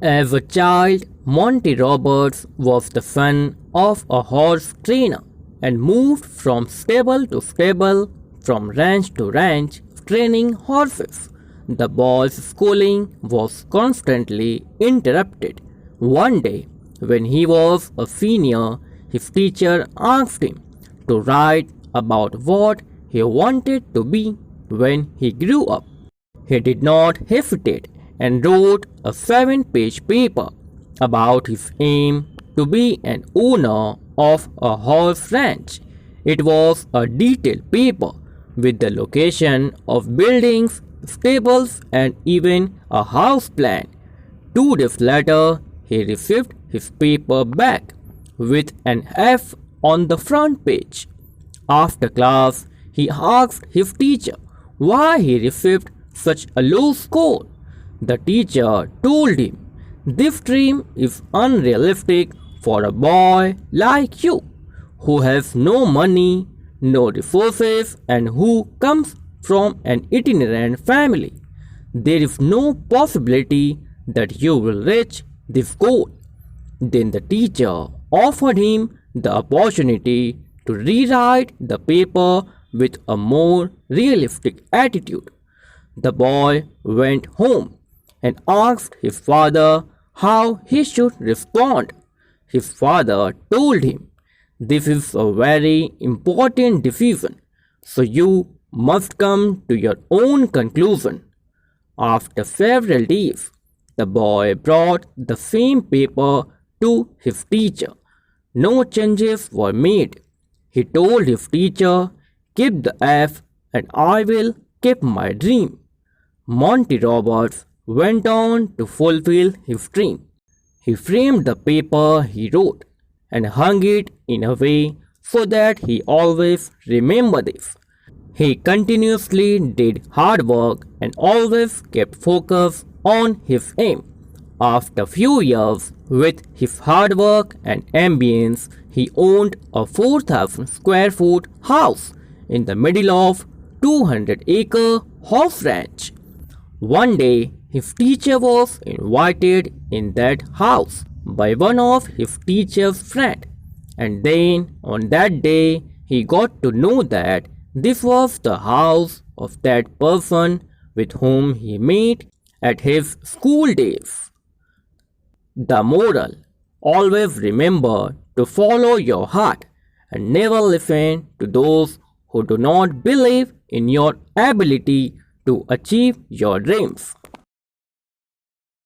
As a child, Monty Roberts was the son of a horse trainer and moved from stable to stable, from ranch to ranch, training horses. The boy's schooling was constantly interrupted. One day, when he was a senior, his teacher asked him to write about what he wanted to be when he grew up. He did not hesitate and wrote a 7-page paper about his aim to be an owner of a horse ranch. It was a detailed paper with the location of buildings, stables, and even a house plan. 2 days later, he received his paper back with an F on the front page. After class, he asked his teacher why he received such a low score. The teacher told him, "This dream is unrealistic for a boy like you, who has no money, no resources, and who comes from an itinerant family. There is no possibility that you will reach this goal." Then the teacher offered him the opportunity to rewrite the paper with a more realistic attitude. The boy went home and asked his father how he should respond. His father told him, "This is a very important decision, so you must come to your own conclusion." After several days, the boy brought the same paper to his teacher. No changes were made. He told his teacher, "Keep the F and I will keep my dream." Monty Roberts went on to fulfill his dream. He framed the paper he wrote and hung it in a way so that he always remembered this. He continuously did hard work and always kept focus on his aim. After few years, with his hard work and ambience, he owned a 4,000 square foot house in the middle of 200-acre horse ranch. One day, his teacher was invited in that house by one of his teacher's friends, and then on that day he got to know that this was the house of that person with whom he met at his school days. The moral: always remember to follow your heart and never listen to those who do not believe in your ability to achieve your dreams.